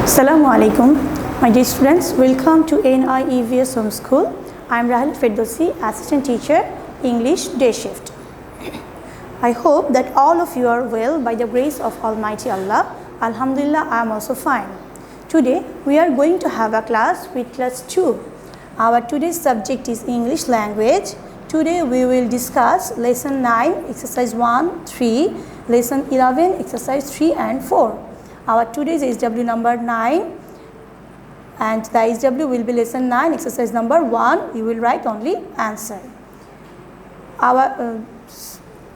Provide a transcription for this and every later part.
Assalamu alaikum, my dear students. Welcome to NIEVS Home School. I am Rahela Ferdousee, Assistant Teacher, English Day Shift. I hope that all of you are well by the grace of Almighty Allah. Alhamdulillah, I am also fine. Today we are going to have a class with class 2. Our today's subject is English language. Today we will discuss lesson 9, exercise 1, 3, lesson 11, exercise 3 and 4. Our today's SW number 9 and the SW will be lesson 9, exercise number 1. You will write only answer.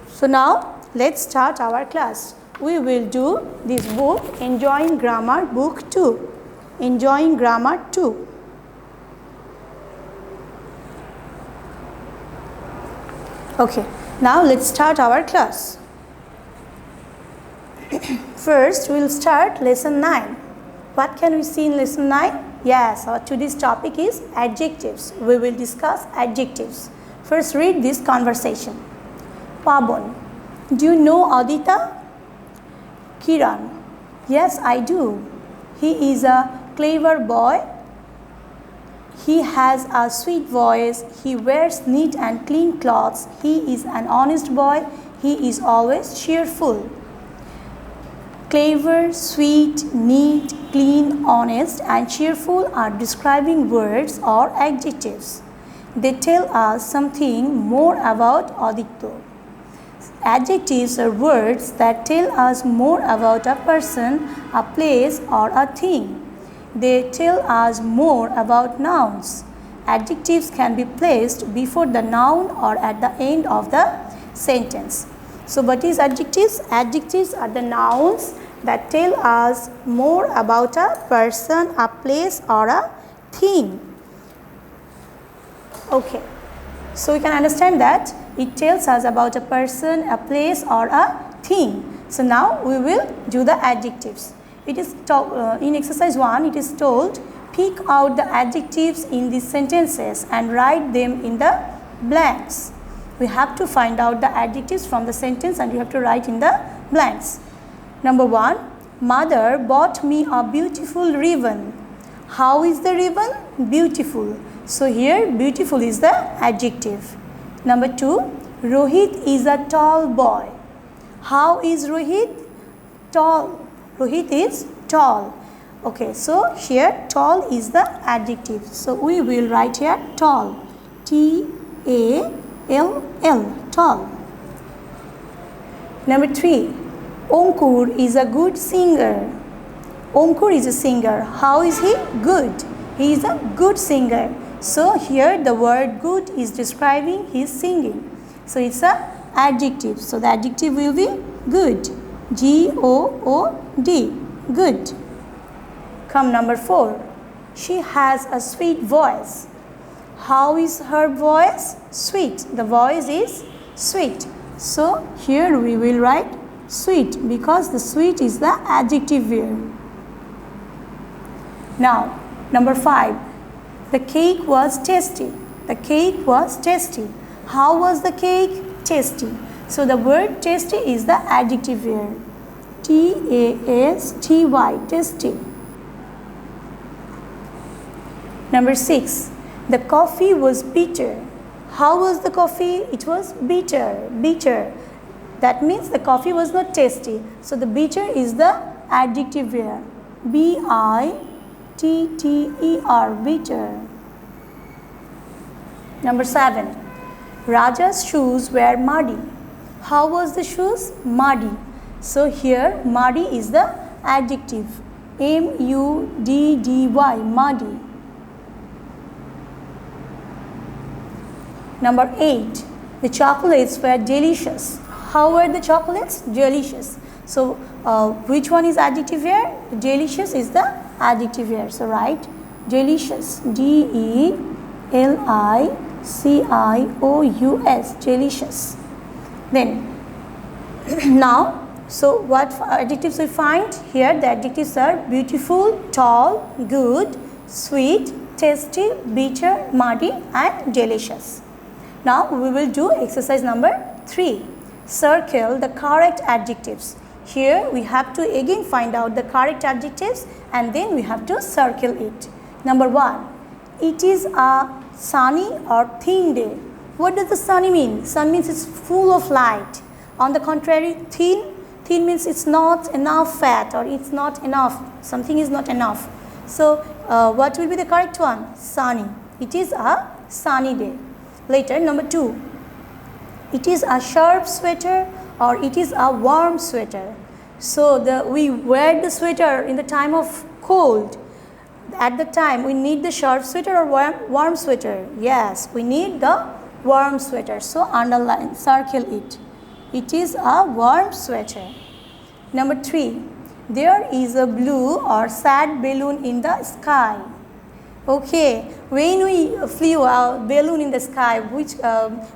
So now let's start our class. We will do this book, Enjoying Grammar, book 2. Enjoying Grammar 2. Okay, now let's start our class. First, we will start lesson 9. What can we see in lesson 9? Yes, our today's topic is adjectives. We will discuss adjectives. First, read this conversation. Pabon, do you know Adita? Kiran, yes, I do. He is a clever boy. He has a sweet voice. He wears neat and clean clothes. He is an honest boy. He is always cheerful. Clever, sweet, neat, clean, honest and cheerful are describing words or adjectives. They tell us something more about Aditya. Adjectives are words that tell us more about a person, a place or a thing. They tell us more about nouns. Adjectives can be placed before the noun or at the end of the sentence. So what is adjectives? Adjectives are the nouns that tell us more about a person, a place or a thing. Okay, so we can understand that it tells us about a person, a place or a thing. So now we will do the adjectives. It is in exercise 1 it is told, pick out the adjectives in these sentences and write them in the blanks. We have to find out the adjectives from the sentence and you have to write in the blanks. Number 1, mother bought me a beautiful ribbon. How is the ribbon? Beautiful. So here beautiful is the adjective. Number 2, Rohit is a tall boy. How is Rohit? Tall. Rohit is tall. Okay, so here tall is the adjective. So we will write here tall. T-A-L-L, tall. Number 3, Onkur is a good singer. Onkur is a singer. How is he? Good. He is a good singer. So here the word good is describing his singing. So it's a adjective. So the adjective will be good. G-O-O-D. Good. Come number 4. She has a sweet voice. How is her voice? Sweet. The voice is sweet. So here we will write sweet because the sweet is the adjective here. Now number 5. The cake was tasty. The cake was tasty. How was the cake? Tasty. So the word tasty is the adjective here. T-A-S-T-Y, tasty. Number 6. The coffee was bitter. How was the coffee? It was bitter. Bitter. That means the coffee was not tasty. So the bitter is the adjective here. B-I-T-T-E-R, bitter. Number 7. Raja's shoes were muddy. How was the shoes? Muddy. So here muddy is the adjective. M-U-D-D-Y, muddy. Number 8. The chocolates were delicious. How were the chocolates? Delicious. So which one is adjective here? Delicious is the adjective here. So write delicious. D-E-L-I-C-I-O-U-S, delicious. Then now, so what adjectives we find here? The adjectives are beautiful, tall, good, sweet, tasty, bitter, muddy and delicious. Now we will do exercise number 3. Circle the correct adjectives. Here we have to again find out the correct adjectives and then we have to circle it. Number 1. It is a sunny or thin day. What does the sunny mean? Sun means it's full of light. On the contrary, thin means it's not enough fat or it's not enough. Something is not enough. So what will be the correct one? Sunny. It is a sunny day. Later, number 2. It is a sharp sweater or it is a warm sweater. So we wear the sweater in the time of cold. At the time we need the sharp sweater or warm sweater. Yes, we need the warm sweater. So underline, circle it. It is a warm sweater. Number 3. There is a blue or sad balloon in the sky. Okay, when we flew a balloon in the sky, which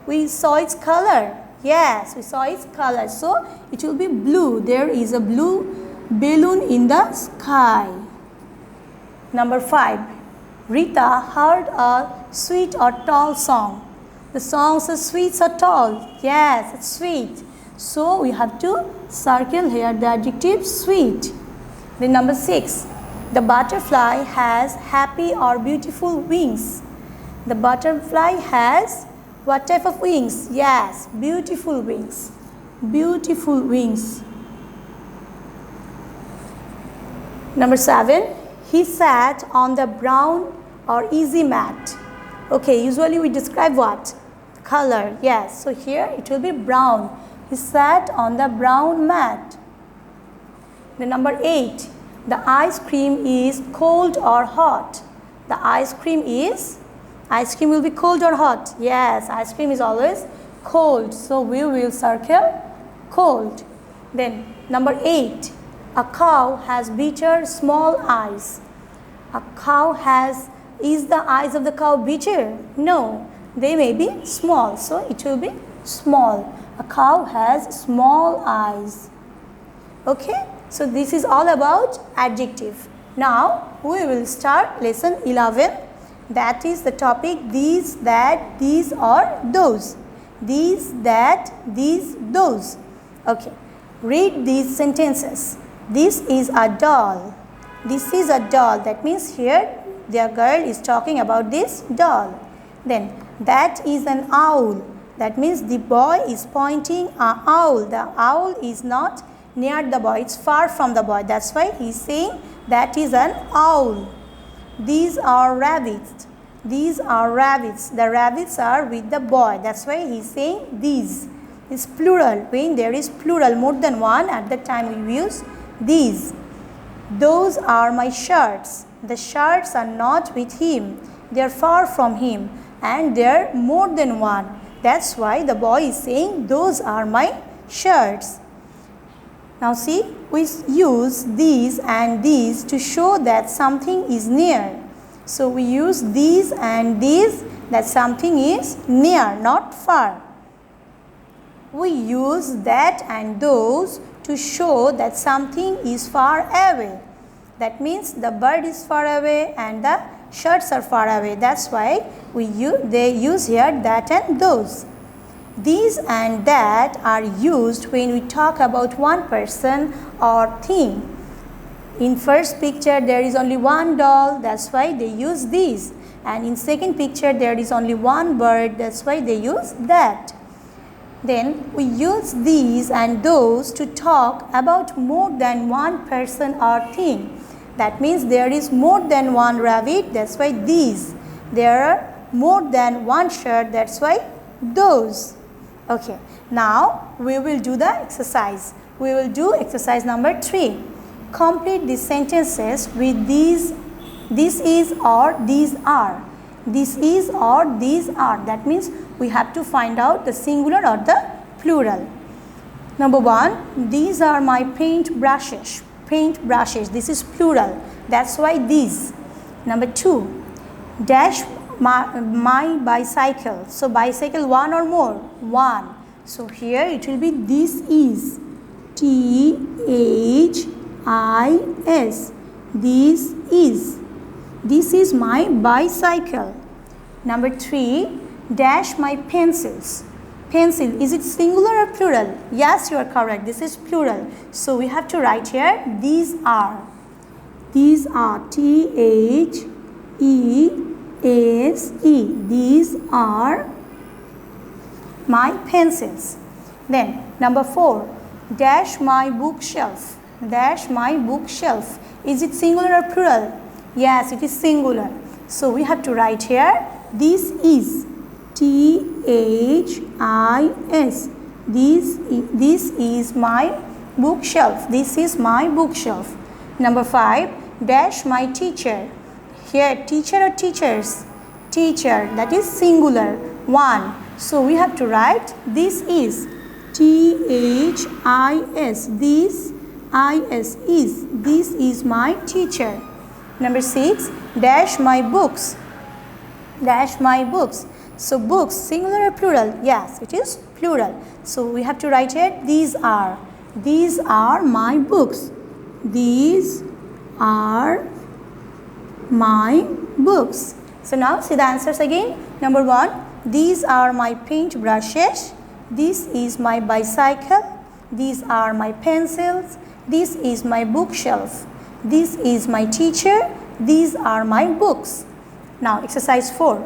we saw its color. Yes, we saw its color. So it will be blue. There is a blue balloon in the sky. Number 5. Rita heard a sweet or tall song. The song says sweet or tall. Yes, it's sweet. So we have to circle here the adjective sweet. Then number 6. The butterfly has happy or beautiful wings. The butterfly has what type of wings? Yes, beautiful wings. Beautiful wings. Number 7. He sat on the brown or easy mat. Okay, usually we describe what? Color. Yes, so here it will be brown. He sat on the brown mat. The number 8. The ice cream is cold or hot. The ice cream will be cold or hot. Yes, ice cream is always cold. So we will circle cold. Then number 8. A cow has bitter small eyes. A cow is the eyes of the cow bitter? No, they may be small. So it will be small. A cow has small eyes. Okay, so this is all about adjective. Now we will start lesson 11. That is the topic these, that, these or those. These, that, these, those. Okay, read these sentences. This is a doll. This is a doll. That means here the girl is talking about this doll. Then that is an owl. That means the boy is pointing an owl. The owl is not near the boy. It's far from the boy. That's why he is saying that is an owl. These are rabbits. These are rabbits. The rabbits are with the boy. That's why he is saying these. It's plural. When there is plural, more than one, at that time we use these. Those are my shirts. The shirts are not with him. They are far from him. And there are more than one. That's why the boy is saying those are my shirts. Now see, we use these and these to show that something is near. So we use these and these that something is near, not far. We use that and those to show that something is far away. That means the bird is far away and the shirts are far away. That's why they use here that and those. These and that are used when we talk about one person or thing. In first picture there is only one doll, that's why they use these. And in second picture there is only one bird, that's why they use that. Then we use these and those to talk about more than one person or thing. That means there is more than one rabbit, that's why these. There are more than one shirt, that's why those. Okay, now we will do the exercise. We will do exercise number 3. Complete these sentences with these, this is or these are. This is or these are. That means we have to find out the singular or the plural. Number 1, these are my paint brushes. Paint brushes, this is plural. That's why these. Number 2, dash my bicycle. So bicycle, one or more? One. So here it will be this is. T-H-I-S. This is. This is my bicycle. Number 3, dash my pencils. Pencil, is it singular or plural? Yes, you are correct. This is plural. So we have to write here, these are. These are, T-H-E-S-E. These are my pencils. Then number 4, dash my bookshelf. Dash my bookshelf. Is it singular or plural? Yes, it is singular. So we have to write here, this is, T-H-I-S. This is my bookshelf. This is my bookshelf. Number 5, dash my teacher. Here, teacher or teachers? Teacher, that is singular, one. So we have to write, this is, T-H-I-S. This is my teacher. Number 6, dash my books. Dash my books. So books, singular or plural? Yes, it is plural. So we have to write here, these are. These are my books. These are my books. So now see the answers again. Number 1, these are my paint brushes. This is my bicycle. These are my pencils. This is my bookshelf. This is my teacher. These are my books. Now exercise 4.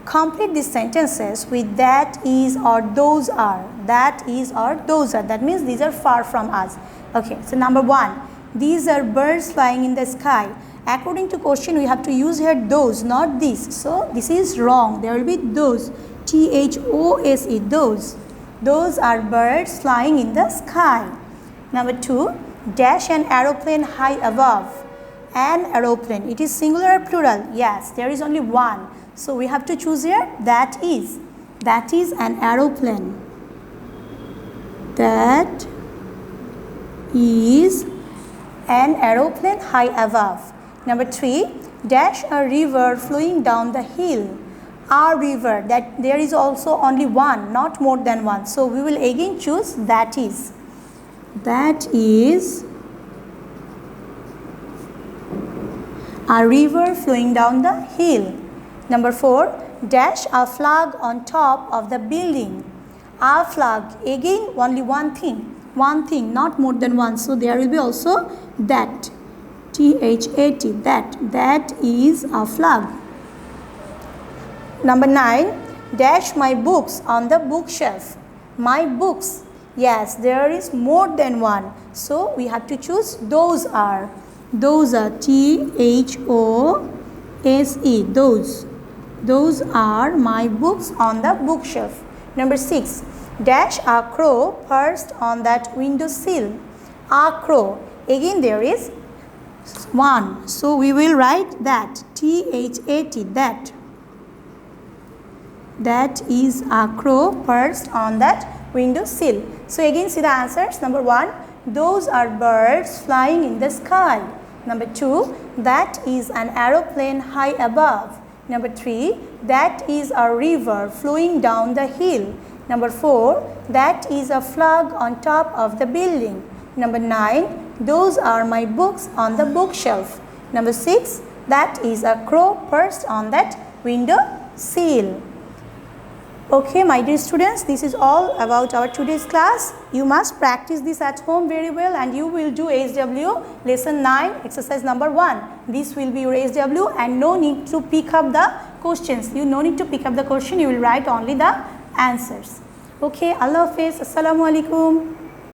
Complete these sentences with that is or those are. That is or those are. That means these are far from us. Okay, so number 1. These are birds flying in the sky. According to question, we have to use here those, not this. So this is wrong. There will be those. T-H-O-S-E, those. Those are birds flying in the sky. Number 2. Dash an aeroplane high above. An aeroplane. It is singular or plural? Yes, there is only one. So we have to choose here that is. That is an aeroplane. That is an aeroplane high above. Number 3, dash a river flowing down the hill. A river, that there is also only one, not more than one. So we will again choose that is. That is a river flowing down the hill. Number 4, dash a flag on top of the building. A flag, again only one thing. One thing, not more than one. So there will be also that. T-H-A-T, that. That is a flag. Number 9, dash my books on the bookshelf. My books. Yes, there is more than one. So we have to choose those are. Those are, T-H-O-S-E, those. Those are my books on the bookshelf. Number 6, dash a crow perched on that window sill. A crow. Again there is one. So we will write that. T-H-A-T, that. That is a crow perched on that window sill. So again see the answers. Number 1, those are birds flying in the sky. Number 2, that is an aeroplane high above. Number 3, that is a river flowing down the hill. Number 4, that is a flag on top of the building. Number 9, those are my books on the bookshelf. Number 6, that is a crow perched on that window sill. Okay, my dear students, this is all about our today's class. You must practice this at home very well and you will do SW lesson 9 exercise number 1. This will be your SW and no need to pick up the questions. You no need to pick up the question, you will write only the answers. Okay, Allah Hafiz, Assalamu Alaikum.